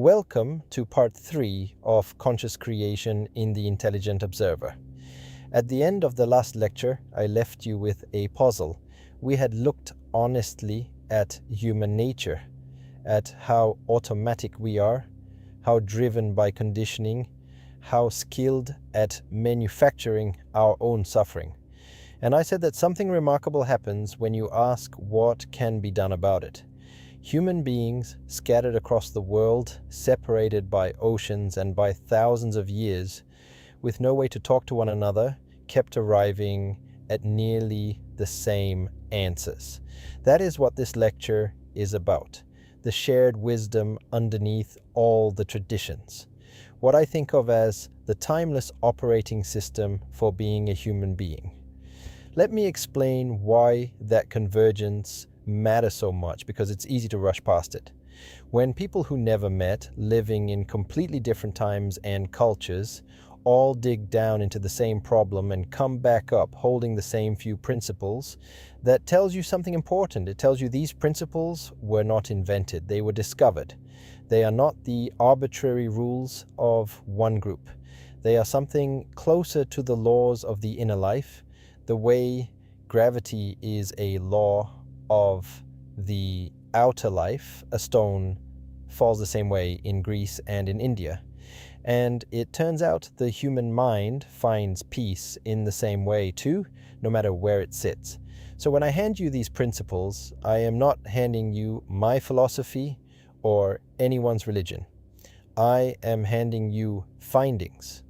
Welcome to part 3 of Conscious Creation in the Intelligent Observer. At the end of the last lecture, I left you with a puzzle. We had looked honestly at human nature, at how automatic we are, how driven by conditioning, how skilled at manufacturing our own suffering. And I said that something remarkable happens when you ask what can be done about it. Human beings scattered across the world, separated by oceans and by thousands of years, with no way to talk to one another, kept arriving at nearly the same answers. That is what this lecture is about, the shared wisdom underneath all the traditions. What I think of as the timeless operating system for being a human being. Let me explain why that convergence matter so much, because it's easy to rush past it. When people who never met, living in completely different times and cultures, all dig down into the same problem and come back up holding the same few principles, that tells you something important. It tells you these principles were not invented, they were discovered. They are not the arbitrary rules of one group. They are something closer to the laws of the inner life, the way gravity is a law of the outer life. A stone falls the same way in Greece and in India. And it turns out the human mind finds peace in the same way too, no matter where it sits. So when I hand you these principles, I am not handing you my philosophy or anyone's religion. I am handing you findings,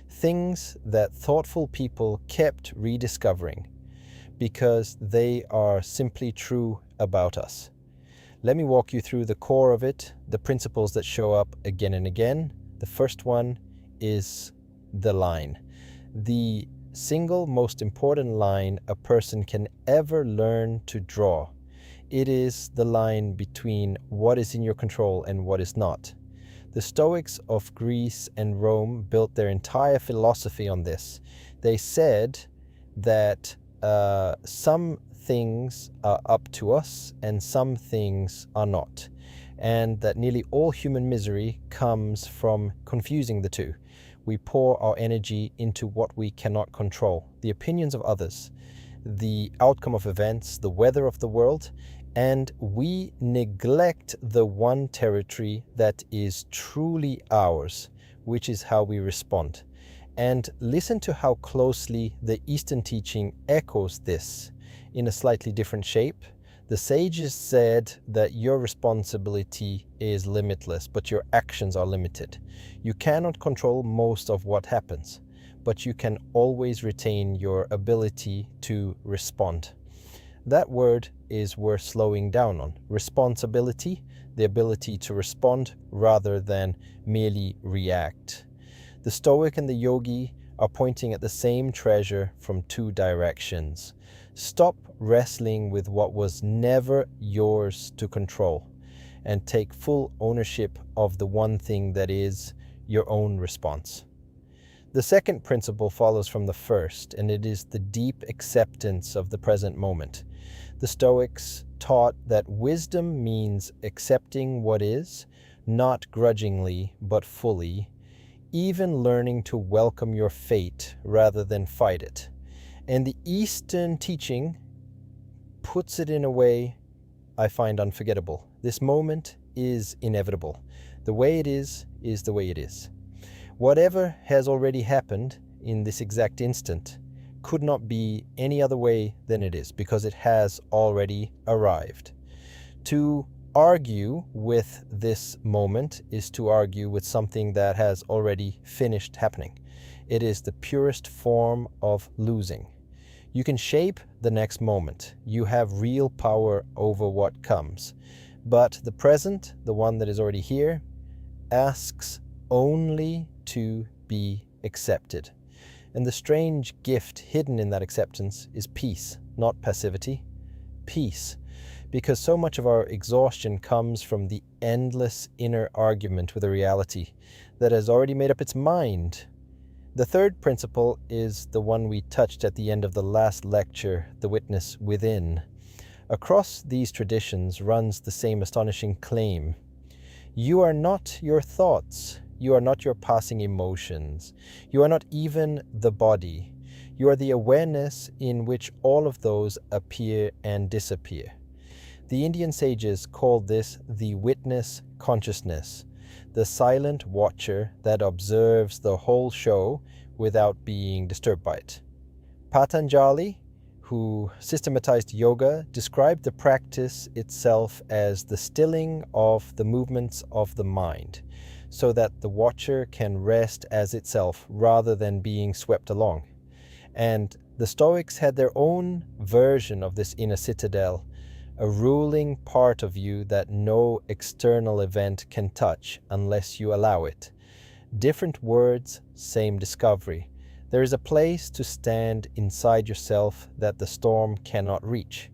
things that thoughtful people kept rediscovering, because they are simply true about us. Let me walk you through the core of it, the principles that show up again and again. The first one is the line. The single most important line a person can ever learn to draw. It is the line between what is in your control and what is not. The Stoics of Greece and Rome built their entire philosophy on this. They said that some things are up to us and some things are not, and that nearly all human misery comes from confusing the two. We pour our energy into what we cannot control, the opinions of others, the outcome of events, the weather of the world, and we neglect the one territory that is truly ours, which is how we respond. And listen to how closely the Eastern teaching echoes this in a slightly different shape. The sages said that your responsibility is limitless, but your actions are limited. You cannot control most of what happens, but you can always retain your ability to respond. That word is worth slowing down on. Responsibility, the ability to respond rather than merely react. The Stoic and the Yogi are pointing at the same treasure from two directions. Stop wrestling with what was never yours to control and take full ownership of the one thing that is your own response. The second principle follows from the first, and it is the deep acceptance of the present moment. The Stoics taught that wisdom means accepting what is, not grudgingly but fully, even learning to welcome your fate rather than fight it. And the Eastern teaching puts it in a way I find unforgettable. This moment is inevitable. The way it is the way it is. Whatever has already happened in this exact instant could not be any other way than it is, because it has already arrived. To argue with this moment is to argue with something that has already finished happening. It is the purest form of losing. You can shape the next moment. You have real power over what comes. But the present, the one that is already here, asks only to be accepted. And the strange gift hidden in that acceptance is peace, not passivity. Peace. Because so much of our exhaustion comes from the endless inner argument with a reality that has already made up its mind. The third principle is the one we touched at the end of the last lecture, the witness within. Across these traditions runs the same astonishing claim. You are not your thoughts. You are not your passing emotions. You are not even the body. You are the awareness in which all of those appear and disappear. The Indian sages called this the witness consciousness, the silent watcher that observes the whole show without being disturbed by it. Patanjali, who systematized yoga, described the practice itself as the stilling of the movements of the mind, so that the watcher can rest as itself rather than being swept along. And the Stoics had their own version of this inner citadel, a ruling part of you that no external event can touch unless you allow it. Different words, same discovery. There is a place to stand inside yourself that the storm cannot reach.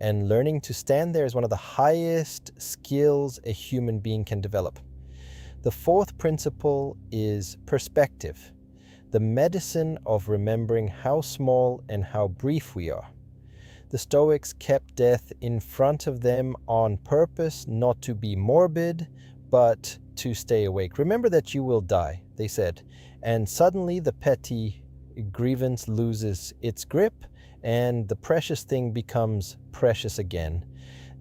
And learning to stand there is one of the highest skills a human being can develop. The fourth principle is perspective, the medicine of remembering how small and how brief we are. The Stoics kept death in front of them on purpose, not to be morbid, but to stay awake. Remember that you will die, they said, and suddenly the petty grievance loses its grip and the precious thing becomes precious again.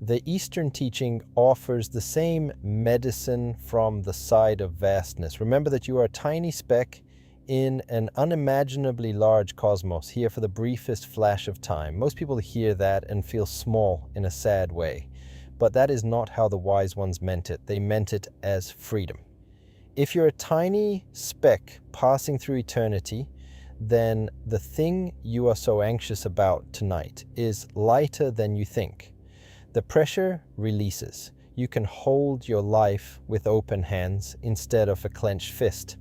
The Eastern teaching offers the same medicine from the side of vastness. Remember that you are a tiny speck in an unimaginably large cosmos, here for the briefest flash of time. Most people hear that and feel small in a sad way. But that is not how the wise ones meant it. They meant it as freedom. If you're a tiny speck passing through eternity, then the thing you are so anxious about tonight is lighter than you think. The pressure releases. You can hold your life with open hands instead of a clenched fist.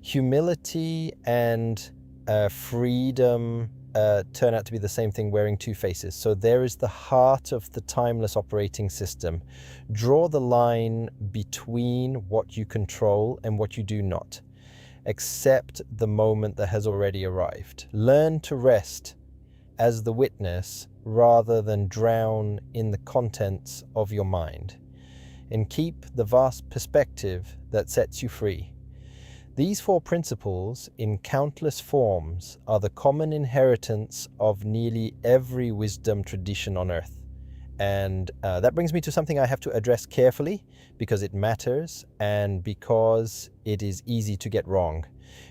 Humility and freedom turn out to be the same thing, wearing two faces. So there is the heart of the timeless operating system. Draw the line between what you control and what you do not. Accept the moment that has already arrived. Learn to rest as the witness rather than drown in the contents of your mind. And keep the vast perspective that sets you free. These four principles, in countless forms, are the common inheritance of nearly every wisdom tradition on earth. And that brings me to something I have to address carefully because it matters and because it is easy to get wrong.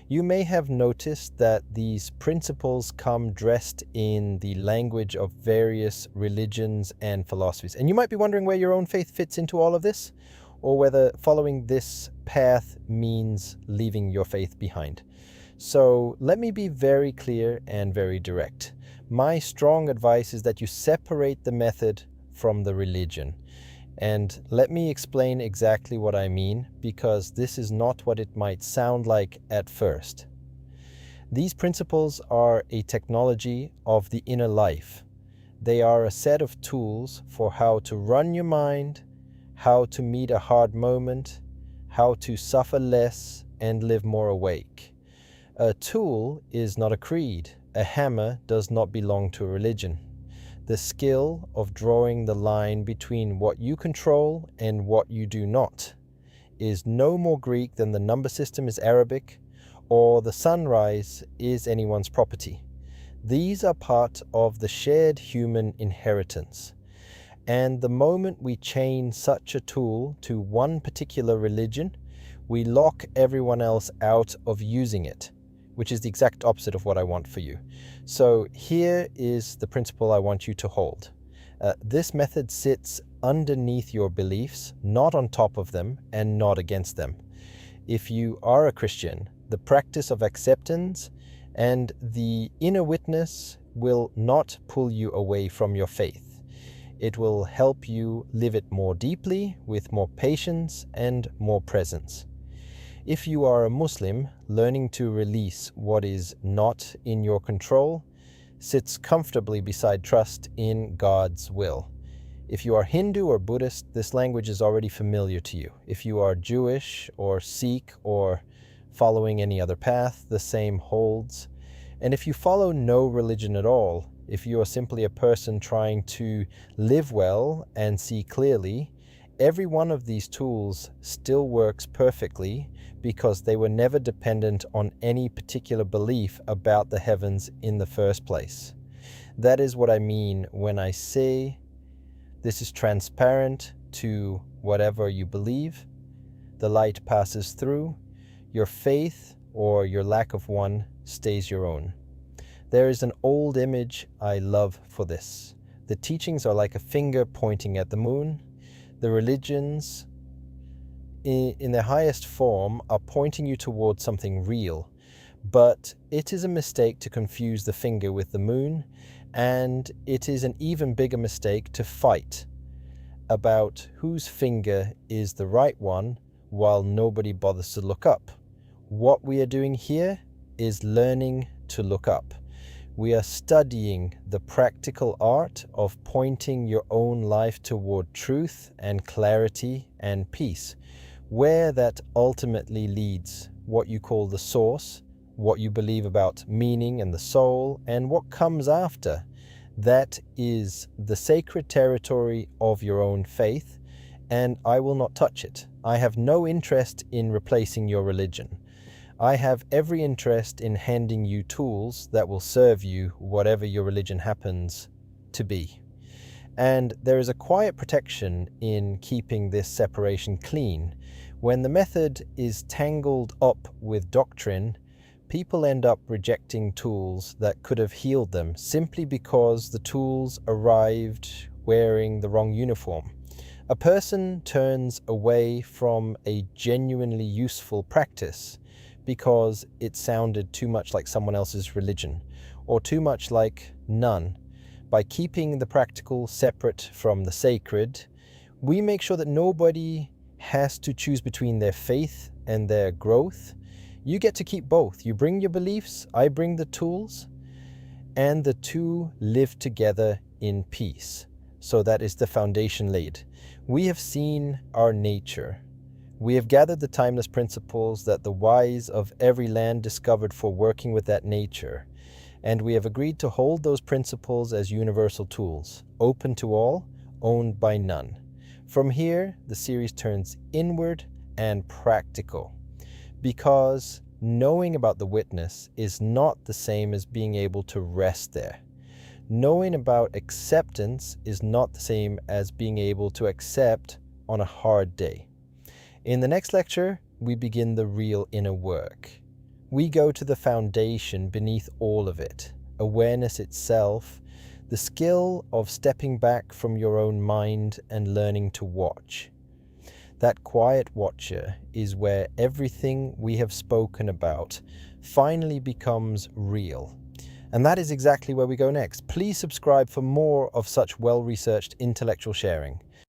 You may have noticed that these principles come dressed in the language of various religions and philosophies. And you might be wondering where your own faith fits into all of this, or whether following this path means leaving your faith behind. So let me be very clear and very direct. My strong advice is that you separate the method from the religion. And let me explain exactly what I mean, because this is not what it might sound like at first. These principles are a technology of the inner life. They are a set of tools for how to run your mind, how to meet a hard moment, how to suffer less and live more awake. A tool is not a creed. A hammer does not belong to a religion. The skill of drawing the line between what you control and what you do not is no more Greek than the number system is Arabic, or the sunrise is anyone's property. These are part of the shared human inheritance. And the moment we chain such a tool to one particular religion, we lock everyone else out of using it, which is the exact opposite of what I want for you. So here is the principle I want you to hold. This method sits underneath your beliefs, not on top of them and not against them. If you are a Christian, the practice of acceptance and the inner witness will not pull you away from your faith. It will help you live it more deeply, with more patience and more presence. If you are a Muslim, learning to release what is not in your control sits comfortably beside trust in God's will. If you are Hindu or Buddhist, this language is already familiar to you. If you are Jewish or Sikh or following any other path, the same holds. And if you follow no religion at all, if you are simply a person trying to live well and see clearly, every one of these tools still works perfectly because they were never dependent on any particular belief about the heavens in the first place. That is what I mean when I say this is transparent to whatever you believe. The light passes through. Your faith or your lack of one stays your own. There is an old image I love for this. The teachings are like a finger pointing at the moon. The religions, in their highest form, are pointing you towards something real. But it is a mistake to confuse the finger with the moon, and it is an even bigger mistake to fight about whose finger is the right one while nobody bothers to look up. What we are doing here is learning to look up. We are studying the practical art of pointing your own life toward truth and clarity and peace, where that ultimately leads, what you call the source, what you believe about meaning and the soul, and what comes after. That is the sacred territory of your own faith, and I will not touch it. I have no interest in replacing your religion. I have every interest in handing you tools that will serve you, whatever your religion happens to be. And there is a quiet protection in keeping this separation clean. When the method is tangled up with doctrine, people end up rejecting tools that could have healed them simply because the tools arrived wearing the wrong uniform. A person turns away from a genuinely useful practice because it sounded too much like someone else's religion, or too much like none. By keeping the practical separate from the sacred, we make sure that nobody has to choose between their faith and their growth. You get to keep both. You bring your beliefs, I bring the tools, and the two live together in peace. So that is the foundation laid. We have seen our nature. We have gathered the timeless principles that the wise of every land discovered for working with that nature, and we have agreed to hold those principles as universal tools, open to all, owned by none. From here, the series turns inward and practical, because knowing about the witness is not the same as being able to rest there. Knowing about acceptance is not the same as being able to accept on a hard day. In the next lecture, we begin the real inner work. We go to the foundation beneath all of it, awareness itself, the skill of stepping back from your own mind and learning to watch. That quiet watcher is where everything we have spoken about finally becomes real. And that is exactly where we go next. Please subscribe for more of such well-researched intellectual sharing.